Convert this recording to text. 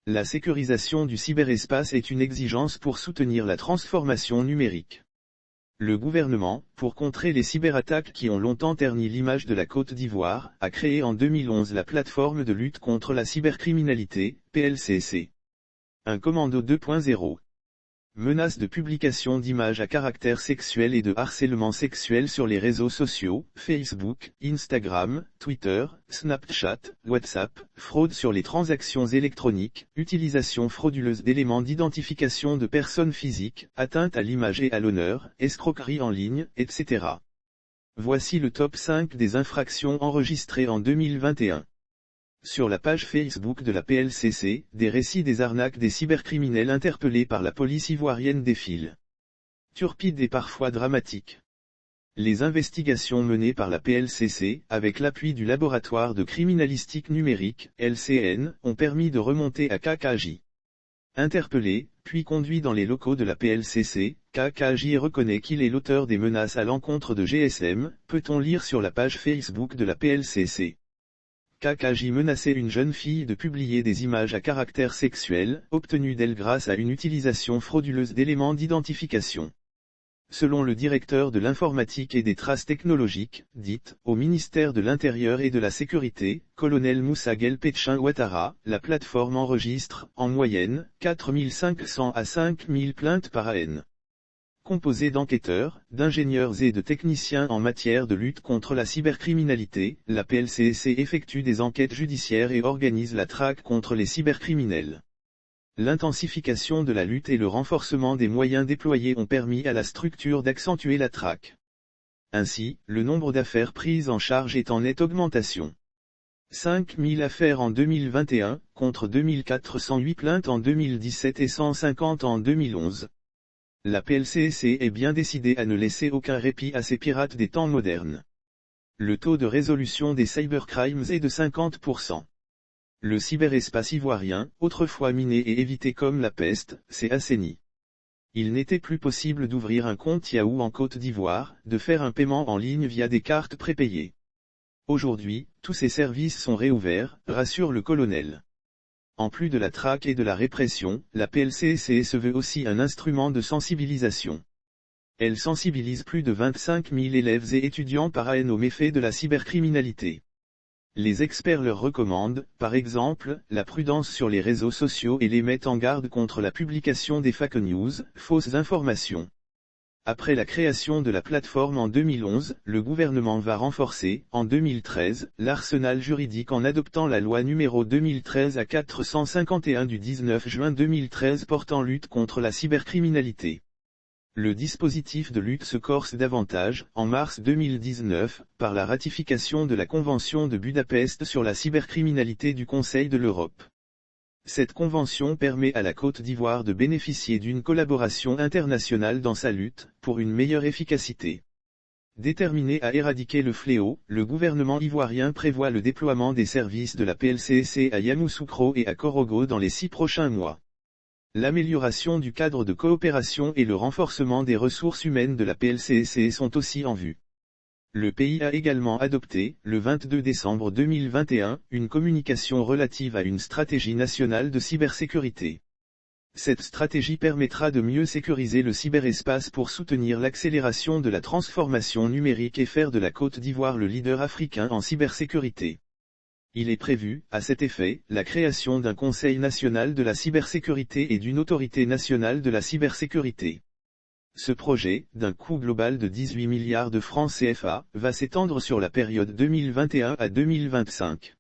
La sécurisation du cyberespace est une exigence pour soutenir la transformation numérique. Le gouvernement, pour contrer les cyberattaques qui ont longtemps terni l'image de la Côte d'Ivoire, a créé en 2011 la plateforme de lutte contre la cybercriminalité, PLCC. Un commando 2.0. Menaces de publication d'images à caractère sexuel et de harcèlement sexuel sur les réseaux sociaux, Facebook, Instagram, Twitter, Snapchat, WhatsApp, fraude sur les transactions électroniques, utilisation frauduleuse d'éléments d'identification de personnes physiques, atteinte à l'image et à l'honneur, escroquerie en ligne, etc. Voici le top 5 des infractions enregistrées en 2021. Sur la page Facebook de la PLCC, des récits des arnaques des cybercriminels interpellés par la police ivoirienne défilent. Turpide et parfois dramatique. Les investigations menées par la PLCC, avec l'appui du laboratoire de criminalistique numérique, LCN, ont permis de remonter à KKJ. Interpellé, puis conduit dans les locaux de la PLCC, KKJ reconnaît qu'il est l'auteur des menaces à l'encontre de GSM, peut-on lire sur la page Facebook de la PLCC. KKJ menaçait une jeune fille de publier des images à caractère sexuel, obtenues d'elle grâce à une utilisation frauduleuse d'éléments d'identification. Selon le directeur de l'informatique et des traces technologiques, DIT, au ministère de l'Intérieur et de la Sécurité, colonel Moussa Guelpetchin Ouattara, la plateforme enregistre, en moyenne, 4500 à 5000 plaintes par an. Composée d'enquêteurs, d'ingénieurs et de techniciens en matière de lutte contre la cybercriminalité, la PLCC effectue des enquêtes judiciaires et organise la traque contre les cybercriminels. L'intensification de la lutte et le renforcement des moyens déployés ont permis à la structure d'accentuer la traque. Ainsi, le nombre d'affaires prises en charge est en nette augmentation. 5000 affaires en 2021, contre 2408 plaintes en 2017 et 150 en 2011. La PLCC est bien décidée à ne laisser aucun répit à ces pirates des temps modernes. Le taux de résolution des cybercrimes est de 50%. Le cyberespace ivoirien, autrefois miné et évité comme la peste, s'est assaini. Il n'était plus possible d'ouvrir un compte Yahoo en Côte d'Ivoire, de faire un paiement en ligne via des cartes prépayées. Aujourd'hui, tous ces services sont réouverts, rassure le colonel. En plus de la traque et de la répression, la PLCC se veut aussi un instrument de sensibilisation. Elle sensibilise plus de 25 000 élèves et étudiants par an aux méfaits de la cybercriminalité. Les experts leur recommandent, par exemple, la prudence sur les réseaux sociaux et les mettent en garde contre la publication des fake news, fausses informations. Après la création de la plateforme en 2011, le gouvernement va renforcer, en 2013, l'arsenal juridique en adoptant la loi numéro 2013-451 du 19 juin 2013 portant lutte contre la cybercriminalité. Le dispositif de lutte se corse davantage, en mars 2019, par la ratification de la Convention de Budapest sur la cybercriminalité du Conseil de l'Europe. Cette convention permet à la Côte d'Ivoire de bénéficier d'une collaboration internationale dans sa lutte, pour une meilleure efficacité. Déterminé à éradiquer le fléau, le gouvernement ivoirien prévoit le déploiement des services de la PLCC à Yamoussoukro et à Korogo dans les 6 prochains mois. L'amélioration du cadre de coopération et le renforcement des ressources humaines de la PLCC sont aussi en vue. Le pays a également adopté, le 22 décembre 2021, une communication relative à une stratégie nationale de cybersécurité. Cette stratégie permettra de mieux sécuriser le cyberespace pour soutenir l'accélération de la transformation numérique et faire de la Côte d'Ivoire le leader africain en cybersécurité. Il est prévu, à cet effet, la création d'un Conseil national de la cybersécurité et d'une autorité nationale de la cybersécurité. Ce projet, d'un coût global de 18 milliards de francs CFA, va s'étendre sur la période 2021 à 2025.